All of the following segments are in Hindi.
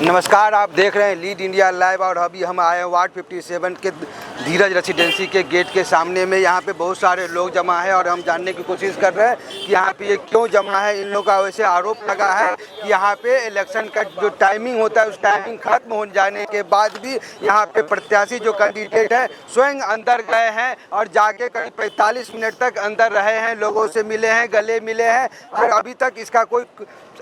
नमस्कार, आप देख रहे हैं लीड इंडिया लाइव और अभी हम आए हैं वार्ड 57 के धीरज रेसिडेंसी के गेट के सामने में। यहाँ पे बहुत सारे लोग जमा है और हम जानने की कोशिश कर रहे हैं कि यहाँ पे ये क्यों जमा है। इन लोगों का वैसे आरोप लगा है कि यहाँ पे इलेक्शन का जो टाइमिंग होता है उस टाइमिंग खत्म हो जाने के बाद भी यहाँ पे प्रत्याशी जो कैंडिडेट है स्वयं अंदर गए हैं और जाके करीब 45 मिनट तक अंदर रहे हैं, लोगों से मिले हैं, गले मिले हैं और अभी तक इसका कोई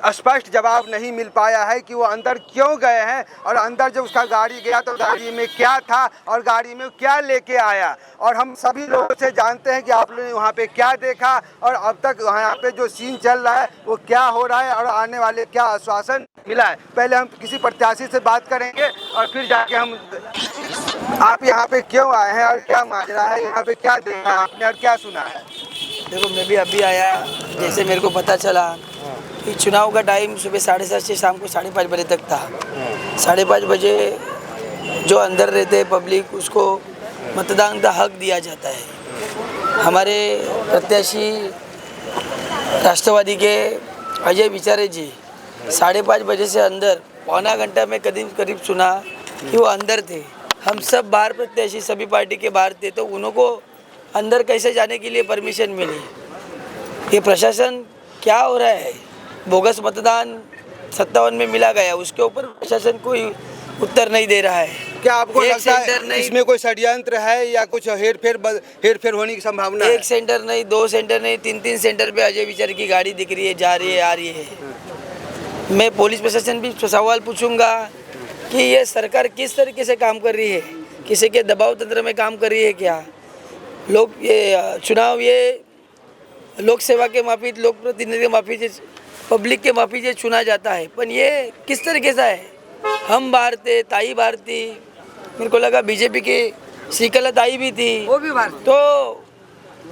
स्पष्ट जवाब नहीं मिल पाया है कि वो अंदर क्यों गए हैं और अंदर जब उसका गाड़ी गया तो गाड़ी में क्या था और गाड़ी में क्या लेके आया। और हम सभी लोगों से जानते हैं कि आप लोगों ने वहाँ पे क्या देखा और अब तक यहाँ पे जो सीन चल रहा है वो क्या हो रहा है और आने वाले क्या आश्वासन मिला है। पहले हम किसी प्रत्याशी से बात करेंगे और फिर जाके हम आप यहाँ पे क्यों आए हैं और क्या माजरा है, यहाँ पे क्या देखा आपने और क्या सुना है। देखो, मैं भी अभी आया, जैसे मेरे को पता चला कि चुनाव का टाइम सुबह 7:30 से शाम को 5:30 बजे तक था। 5:30 बजे जो अंदर रहते पब्लिक उसको मतदान का हक दिया जाता है। हमारे प्रत्याशी राष्ट्रवादी के अजय विचारे जी 5:30 बजे से अंदर पौना घंटा में करीब सुना कि वो अंदर थे। हम सब बाहर प्रत्याशी सभी पार्टी के बाहर थे, तो उनको अंदर कैसे जाने के लिए परमिशन मिली। ये प्रशासन क्या हो रहा है? बोगस मतदान 57 में मिला गया, उसके ऊपर प्रशासन कोई उत्तर नहीं दे रहा है। क्या आपको लगता है इसमें कोई षड्यंत्र है या कुछ हेरफेर होने की संभावना है? एक सेंटर नहीं, 2 सेंटर नहीं, 3 सेंटर पे अजय विचार की गाड़ी दिख रही है, जा रही है, आ रही है। मैं पुलिस प्रशासन भी सवाल पूछूंगा कि ये सरकार किस तरीके से काम कर रही है, किसी के दबाव तंत्र में काम कर रही है क्या? लोग ये चुनाव ये लोक सेवा के माफी, लोक प्रतिनिधि के माफी, पब्लिक के माफी से चुना जाता है, पर ये किस तरीके से है? हम बाहर थे, ताई बाहर थी, मेरे को लगा बीजेपी की श्रीकला ताई भी थी, वो भी बाहर, तो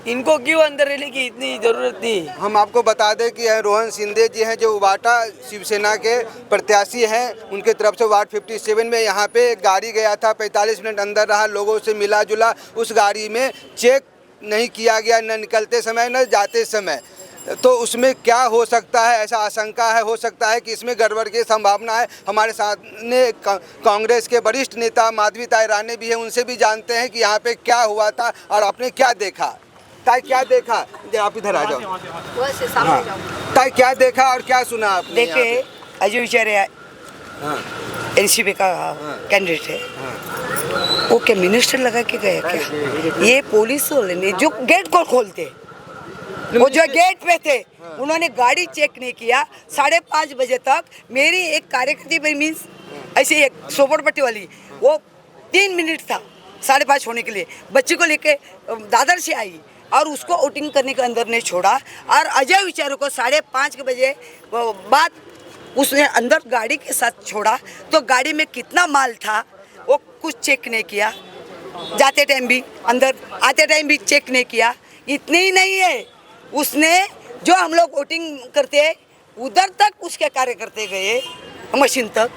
इनको क्यों अंदर रहने की इतनी ज़रूरत थी? हम आपको बता दें कि रोहन शिंदे जी हैं जो उबाटा शिवसेना के प्रत्याशी हैं, उनके तरफ से वार्ड 57 में यहाँ पे गाड़ी गया था, 45 मिनट अंदर रहा, लोगों से मिला जुला। उस गाड़ी में चेक नहीं किया गया, न निकलते समय न जाते समय। तो उसमें क्या हो सकता है, ऐसा आशंका है, हो सकता है कि इसमें गड़बड़ की संभावना है। हमारे सामने कांग्रेस के वरिष्ठ नेता माधवी ताई राणे भी हैं, उनसे भी जानते हैं कि यहाँ पे क्या हुआ था और आपने क्या देखा। ताई क्या देखा? आप इधर आ जाओ। हाँ। ताई क्या देखा और क्या सुना आपने? देखिए, अजय विचारे एनसीपी का कैंडिडेट है, वो क्या मिनिस्टर लगा के गया क्या? ये पुलिस वाले ने जो गेट को खोलते, वो जो गेट पे थे उन्होंने गाड़ी चेक नहीं किया। 5:30 बजे तक मेरी एक कार्यकर्ता मीन्स ऐसे एक सोपड़पट्टी वाली, वो 3 मिनट था 5:30 होने के लिए, बच्ची को लेके दादर से आई और उसको वोटिंग करने के अंदर नहीं छोड़ा। और अजय विचारों को 5:30 बजे बाद उसने अंदर गाड़ी के साथ छोड़ा, तो गाड़ी में कितना माल था वो कुछ चेक नहीं किया, जाते टाइम भी अंदर, आते टाइम भी चेक नहीं किया। इतने ही नहीं है, उसने जो हम लोग वोटिंग करते हैं उधर तक उसके कार्यकर्ते गए मशीन तक,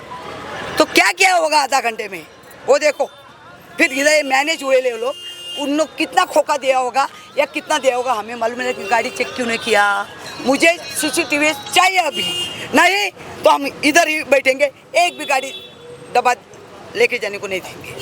तो क्या क्या होगा आधा घंटे में वो देखो। फिर इधर मैनेज हुए ले लोग, उन लोग कितना खोखा दिया होगा या कितना दिया होगा हमें मालूम है कि गाड़ी चेक क्यों नहीं किया। मुझे सीसीटीवी चाहिए अभी, नहीं तो हम इधर ही बैठेंगे, एक भी गाड़ी दबा लेके जाने को नहीं देंगे।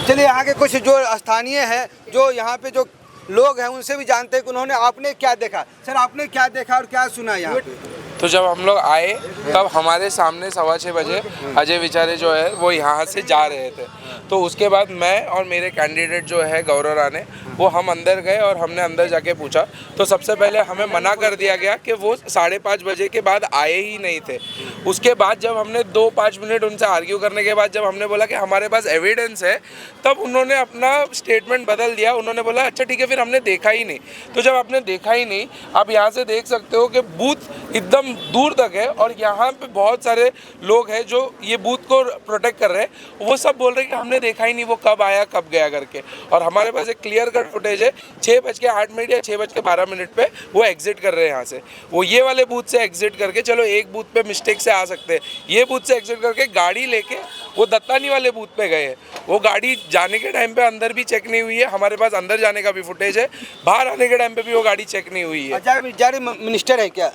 चलिए, यहाँ के कुछ जो स्थानीय हैं, जो यहाँ पे जो लोग हैं, उनसे भी जानते हैं कि उन्होंने आपने क्या देखा। सर, आपने क्या देखा और क्या सुना यहाँ पे? तो जब हम लोग आए तब हमारे सामने 6:15 बजे अजय विचारे जो है वो यहाँ से जा रहे थे। तो उसके बाद मैं और मेरे कैंडिडेट जो है गौरव राणे, वो हम अंदर गए और हमने अंदर जाके पूछा तो सबसे पहले हमें मना कर दिया गया कि वो 5:30 बजे के बाद आए ही नहीं थे। उसके बाद जब हमने 2-5 मिनट उनसे आर्ग्यू करने के बाद जब हमने बोला कि हमारे पास एविडेंस है, तब उन्होंने अपना स्टेटमेंट बदल दिया। उन्होंने बोला अच्छा ठीक है, फिर हमने देखा ही नहीं। तो जब आपने देखा ही नहीं, आप यहाँ से देख सकते हो कि बूथ एकदम दूर तक है और यहाँ पे बहुत सारे लोग हैं जो ये बूथ को प्रोटेक्ट कर रहे हैं। वो सब बोल रहे हैं कि हमने देखा ही नहीं वो कब आया कब गया करके। और हमारे पास एक क्लियर कट फुटेज है, 6:08 या 6:12 पे वो एग्जिट कर रहे हैं यहाँ से। वो ये वाले बूथ से एग्जिट करके, चलो एक बूथ पे मिस्टेक से आ सकते हैं, ये बूथ से एग्जिट करके गाड़ी लेके वो दत्तानी वाले बूथ पे गए हैं। वो गाड़ी जाने के टाइम पे अंदर भी चेक नहीं हुई है, हमारे पास अंदर जाने का भी फुटेज है, बाहर आने के टाइम पे भी वो गाड़ी चेक नहीं हुई है। अजय विचारे मिनिस्टर है क्या?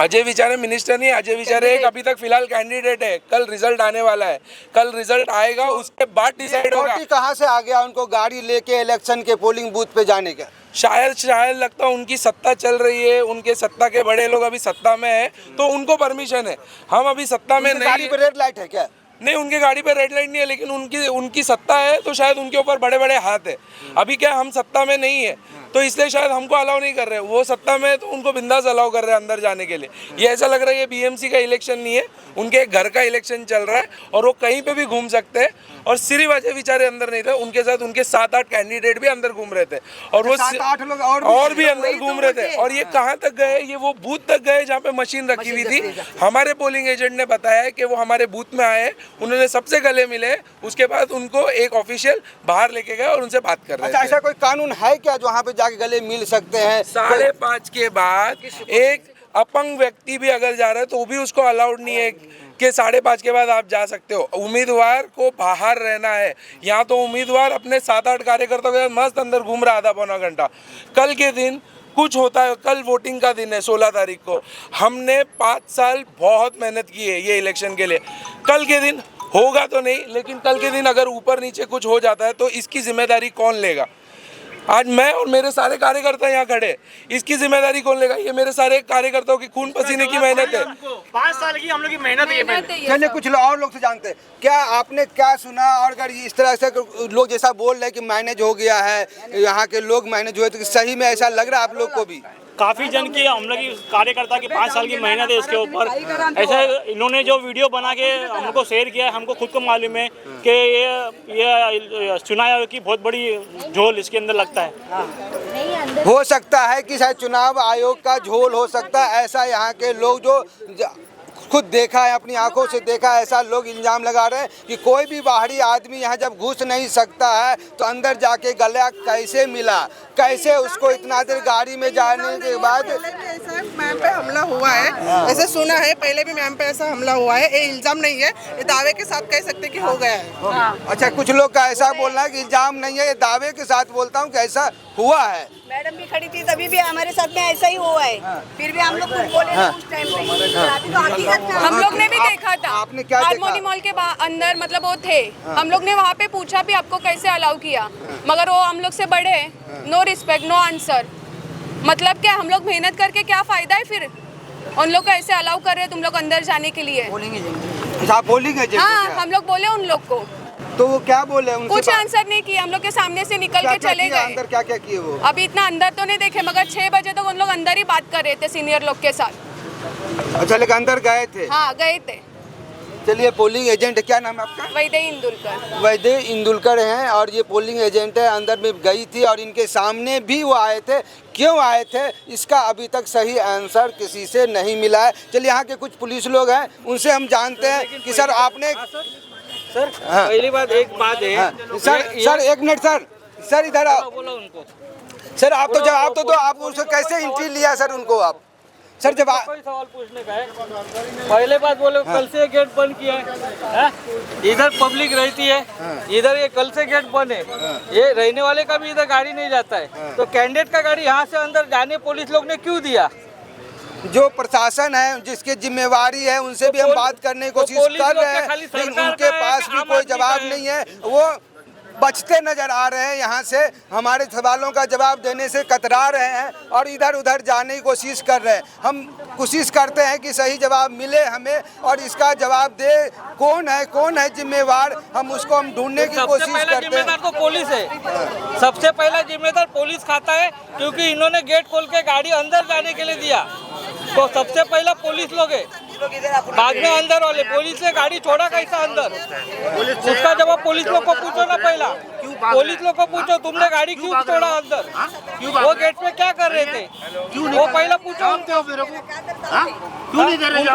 अजय विचारे मिनिस्टर नहीं है, अजय विचारे एक अभी तक फिलहाल कैंडिडेट है। कल रिजल्ट आने वाला है, कल रिजल्ट आएगा, उसके बाद डिसाइड होगा। कहाँ से आ गया उनको गाड़ी लेके इलेक्शन के पोलिंग बूथ पे जाने का? शायद लगता है उनकी सत्ता चल रही है, उनके सत्ता के बड़े लोग अभी सत्ता में है तो उनको परमिशन है। हम अभी सत्ता में नहीं। गाड़ी पे रेड लाइट है क्या? नहीं, उनके गाड़ी पे रेड लाइट नहीं है, लेकिन उनकी सत्ता है तो शायद उनके ऊपर बड़े बड़े हाथ है। अभी क्या हम सत्ता में नहीं है तो इसलिए शायद हमको अलाउ नहीं कर रहे। वो सत्ता में है तो उनको बिंदास अलाउ कर रहे हैं अंदर जाने के लिए। ये ऐसा लग रहा है ये बीएमसी का इलेक्शन नहीं है, उनके घर का इलेक्शन चल रहा है और वो कहीं पे भी घूम सकते हैं। और सिर्फ अजय विचारे अंदर नहीं थे, उनके साथ उनके 7-8 कैंडिडेट भी अंदर घूम रहे थे और वो 7-8 लोग और भी अंदर घूम रहे थे। और ये कहाँ तक गए, ये वो बूथ तक गए जहाँ पे मशीन रखी हुई थी। हमारे पोलिंग एजेंट ने बताया कि वो हमारे बूथ में आए, उन्होंने सबसे गले मिले, उसके बाद उनको एक ऑफिशियल बाहर लेके गए और उनसे बात कर रहे थे। ऐसा कोई कानून है क्या जो वहाँ पे जाके गले मिल सकते हैं? 5:30 के बाद एक अपंग व्यक्ति भी अगर जा रहा है तो वो भी उसको अलाउड नहीं है कि 5:30 के बाद आप जा सकते हो। उम्मीदवार को बाहर रहना है। यहाँ तो उम्मीदवार अपने 7-8 कार्यकर्ताओं के साथ मस्त अंदर घूम रहा आधा पौना घंटा। कल के दिन कुछ होता है, कल वोटिंग का दिन है 16 तारीख को। हमने 5 साल बहुत मेहनत की है ये इलेक्शन के लिए। कल के दिन होगा तो नहीं, लेकिन कल के दिन अगर ऊपर नीचे कुछ हो जाता है तो इसकी जिम्मेदारी कौन लेगा? आज मैं और मेरे सारे कार्यकर्ता यहाँ खड़े, इसकी जिम्मेदारी कौन लेगा? ये मेरे सारे कार्यकर्ताओं की खून पसीने की मेहनत है। 5 साल की हम लोग की मेहनत है। चलिए कुछ और लोग से जानते हैं, क्या आपने क्या सुना? और अगर इस तरह से लोग जैसा बोल रहे हैं कि मैनेज हो गया है, यहाँ के लोग मैनेज हुए, तो सही में ऐसा लग रहा है आप लोग को भी? काफ़ी जन की हम लोग की कार्यकर्ता की 5 साल की मेहनत है इसके ऊपर। ऐसे इन्होंने जो वीडियो बना के हमको शेयर किया है, हमको खुद को मालूम है कि ये चुनाव आयोग की बहुत बड़ी झोल इसके अंदर लगता है। हो सकता है कि शायद चुनाव आयोग का झोल हो सकता है, ऐसा यहाँ के लोग जो खुद देखा है, अपनी आंखों से देखा है, ऐसा लोग इल्जाम लगा रहे हैं कि कोई भी बाहरी आदमी यहाँ जब घुस नहीं सकता है तो अंदर जाके गला कैसे मिला, कैसे उसको इतना देर गाड़ी में जाने के बाद ऐसा मैम पे हमला हुआ है, ऐसे सुना है। पहले भी मैम पे ऐसा हमला हुआ है। ये इल्जाम नहीं है, ये दावे के साथ कह सकते कि हो गया है। अच्छा, कुछ लोग का ऐसा बोलना है कि इल्जाम नहीं है, ये दावे के साथ बोलता हूँ कि ऐसा हुआ है। मैडम भी खड़ी थी तभी भी हमारे साथ में ऐसा ही हुआ है। फिर भी हम लोग कुछ बोले नहीं उस टाइम पे। तो हकीकत में हम लोग ने भी देखा था। आपने क्या देखा? हारमोनी मॉल के अंदर मतलब वो थे, हम लोग ने वहाँ पे पूछा भी आपको कैसे अलाउ किया, मगर वो हम लोग से बड़े हैं, नो रिस्पेक्ट नो आंसर। मतलब क्या हम लोग मेहनत करके क्या फायदा है? फिर उन लोग को ऐसे अलाउ कर रहे तुम लोग अंदर जाने के लिए। बोलेंगे? हाँ, हम लोग बोले उन लोग को, तो वो क्या बोले? कुछ आंसर नहीं किया। हम लोग के सामने से निकल के चले गए। अंदर क्या क्या किए वो? अभी इतना अंदर तो नहीं देखे, मगर 6 बजे तक उन लोग अंदर ही बात कर रहे थे सीनियर लोग के साथ। अच्छा, लेकिन अंदर गए थे? हाँ, गए थे। चलिए, पोलिंग एजेंट, क्या नाम है आपका? वैदेही इंदुलकर। वैदेही इंदुलकर हैं और ये पोलिंग एजेंट है। अंदर में गई थी और इनके सामने भी वो आए थे। क्यों आए थे इसका अभी तक सही आंसर किसी से नहीं मिला है। चलिए, यहाँ के कुछ पुलिस लोग हैं, उनसे हम जानते हैं कि सर आपने सर पहली बात एक बात है। सर एक मिनट सर इधर आओ। उनको सर आप तो आप उसको कैसे एंट्री लिया सर उनको? आप सर जब कोई सवाल पूछने का है, पहले बात बोले कल से गेट बंद किया है। इधर पब्लिक रहती है, इधर ये कल से गेट बंद है। ये रहने वाले का भी इधर गाड़ी नहीं जाता है, तो कैंडिडेट का गाड़ी यहाँ से अंदर जाने पुलिस लोग ने क्यों दिया? जो प्रशासन है जिसकी जिम्मेवारी है उनसे भी हम बात करने की कोशिश कर रहे हैं, लेकिन उनके पास भी कोई जवाब नहीं है। वो बचते नजर आ रहे हैं, यहाँ से हमारे सवालों का जवाब देने से कतरा रहे हैं और इधर उधर जाने की कोशिश कर रहे हैं। हम कोशिश करते हैं कि सही जवाब मिले हमें और इसका जवाब दे कौन है जिम्मेवार, हम उसको ढूंढने की कोशिश करते हैं। जिम्मेदार तो पुलिस है, सबसे पहला जिम्मेदार पुलिस खाता है, क्योंकि इन्होंने गेट खोल के गाड़ी अंदर जाने के लिए दिया। तो सबसे पहला पुलिस लोग है, बाद में अंदर वाले। पुलिस ने गाड़ी छोड़ा कैसा अंदर, उसका जवाब पुलिस लोग को पूछो ना। पहला पुलिस लोग को पूछो तुमने गाड़ी क्यों छोड़ा अंदर, वो गेट पे क्या कर रहे थे, वो पहला पूछो उनको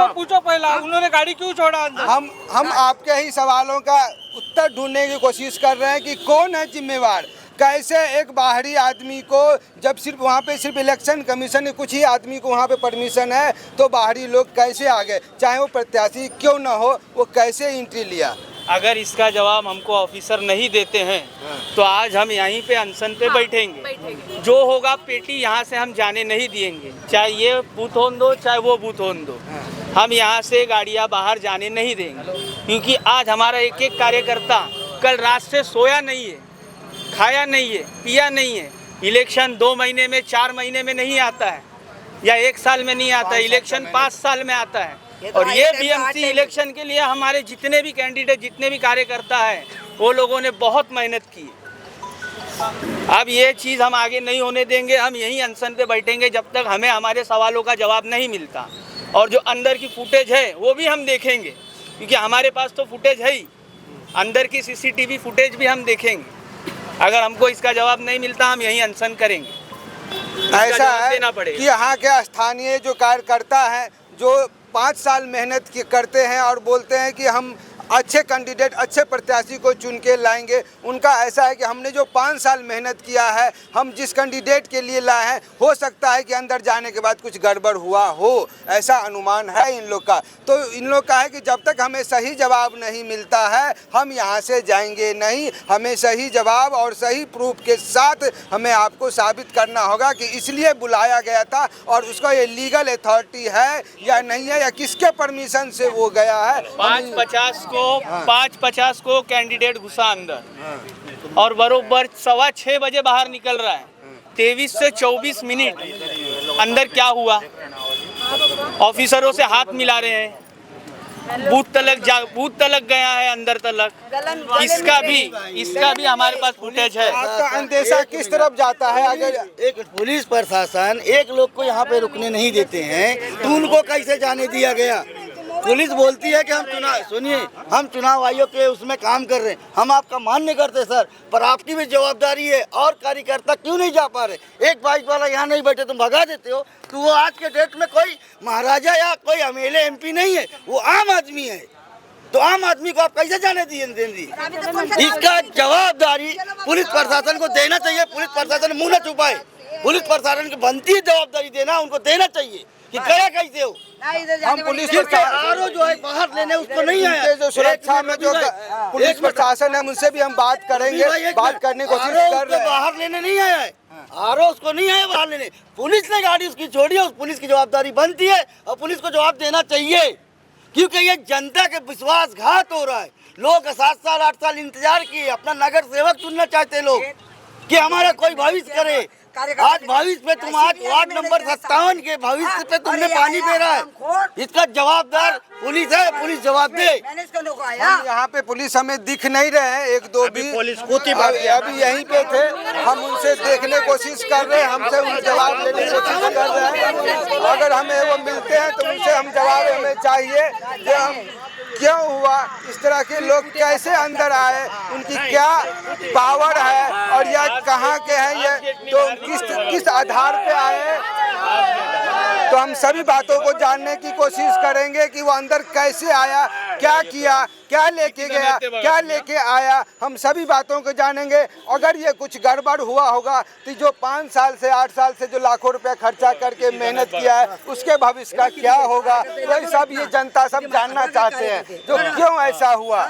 पूछो पहला, उन्होंने गाड़ी क्यों छोड़ा अंदर। हम आपके ही सवालों का उत्तर ढूंढने की कोशिश कर रहे हैं कि कौन है जिम्मेवार। कैसे एक बाहरी आदमी को, जब सिर्फ वहाँ पे सिर्फ इलेक्शन कमीशन ने कुछ ही आदमी को वहाँ पे परमिशन है, तो बाहरी लोग कैसे आ गए, चाहे वो प्रत्याशी क्यों ना हो, वो कैसे एंट्री लिया? अगर इसका जवाब हमको ऑफिसर नहीं देते हैं तो आज हम यहीं पे अनशन पे बैठेंगे। जो होगा पेटी यहाँ से हम जाने नहीं देंगे, चाहे ये बूथ होन दो चाहे वो बूथ होन दो, हम यहाँ से गाड़ियाँ बाहर जाने नहीं देंगे। क्योंकि आज हमारा एक एक कार्यकर्ता कल रात से सोया नहीं है, खाया नहीं है, पिया नहीं है। इलेक्शन 2 महीने में 4 महीने में नहीं आता है या 1 साल में नहीं आता है, इलेक्शन 5 साल में आता है। और ये बीएमसी इलेक्शन के लिए हमारे जितने भी कैंडिडेट, जितने भी कार्यकर्ता हैं, वो लोगों ने बहुत मेहनत की। अब ये चीज़ हम आगे नहीं होने देंगे। हम यहीं अनशन पे बैठेंगे जब तक हमें हमारे सवालों का जवाब नहीं मिलता। और जो अंदर की फुटेज है वो भी हम देखेंगे, क्योंकि हमारे पास तो फुटेज है ही, अंदर की सीसीटीवी फुटेज भी हम देखेंगे। अगर हमको इसका जवाब नहीं मिलता हम यहीं अनशन करेंगे। ऐसा है कि यहाँ के स्थानीय जो कार्यकर्ता हैं जो 5 साल मेहनत करते हैं और बोलते हैं कि हम अच्छे कैंडिडेट, अच्छे प्रत्याशी को चुन के लाएंगे, उनका ऐसा है कि हमने जो 5 साल मेहनत किया है, हम जिस कैंडिडेट के लिए लाए हैं, हो सकता है कि अंदर जाने के बाद कुछ गड़बड़ हुआ हो, ऐसा अनुमान है इन लोग का। तो इन लोग का है कि जब तक हमें सही जवाब नहीं मिलता है हम यहाँ से जाएंगे नहीं। हमें सही जवाब और सही प्रूफ के साथ हमें आपको साबित करना होगा कि इसलिए बुलाया गया था और उसका ये लीगल अथॉरिटी है या नहीं है, या किसके परमिशन से वो गया है। 5:50 को कैंडिडेट घुसा अंदर और बरोबर 6:15 बजे बाहर निकल रहा है। 23 से 24 मिनट अंदर क्या हुआ? ऑफिसरों से हाथ मिला रहे हैं, बूथ तलक गया है, अंदर तलक। इसका भी हमारे पास फुटेज है। आपका अंदेशा किस तरफ जाता है? अगर एक पुलिस प्रशासन एक लोग को यहाँ पे रुकने नहीं देते हैं तो उनको कैसे जाने दिया गया? पुलिस बोलती है कि हम चुनाव आयोग के उसमें काम कर रहे हैं, हम आपका मान्य करते सर, पर आपकी भी जवाबदारी है। और कार्यकर्ता क्यों नहीं जा पा रहे? एक बाइक वाला यहाँ नहीं बैठे तुम भगा देते हो। तो वो आज के डेट में कोई महाराजा या कोई एमएलए एमपी नहीं है, वो आम आदमी है। तो आम आदमी को आप कैसे जाने देंगे? इसका जवाबदारी पुलिस प्रशासन को देना चाहिए। पुलिस प्रशासन मुँह न छुपाए, पुलिस प्रशासन की बनती है जवाबदारी देना, उनको देना चाहिए कि करा कैसे हो। हम पुलिस आरो जो है बाहर लेने उसको नहीं आया। जो सुरक्षा में जो पुलिस प्रशासन है उनसे भी हम बात करेंगे, बात करने की कोशिश कर रहे हैं। बाहर लेने नहीं आया है, आरो उसको नहीं आया बाहर लेने। पुलिस ने गाड़ी उसकी छोड़ी है, उस पुलिस की जवाबदारी बनती है और पुलिस को जवाब देना चाहिए, क्योंकि ये जनता के विश्वासघात हो रहा है। लोग 7 साल 8 साल इंतजार किए, अपना नगर सेवक चुनना चाहते लोग कि हमारा कोई भविष्य करे। आज भविष्य पे तुम आज वार्ड नंबर 57 के भविष्य पे तुमने पानी फेरा है। इसका जवाबदार पुलिस है, पुलिस जवाब दे। हम यहाँ पे पुलिस हमें दिख नहीं रहे हैं, 1-2 भी पुलिस अभी यहीं पे थे। हम उनसे देखने की कोशिश कर रहे हैं, हमसे उन जवाब लेने की कोशिश कर रहे हैं। अगर हमें वो मिलते हैं तो उनसे हम जवाब हमें चाहिए कि हम क्यों हुआ, इस तरह के लोग कैसे अंदर आए, उनकी क्या पावर है और यह कहाँ के हैं, ये तो किस आधार पे आए। तो हम सभी बातों को जानने की कोशिश करेंगे कि वो अंदर कैसे आया, क्या किया, क्या लेके गया, क्या लेके आया, हम सभी बातों को जानेंगे। अगर ये कुछ गड़बड़ हुआ होगा तो जो 5 साल से 8 साल से जो लाखों रुपए खर्चा करके मेहनत किया है उसके भविष्य का क्या होगा, तो सब ये जनता सब जानना चाहते हैं जो क्यों ऐसा हुआ।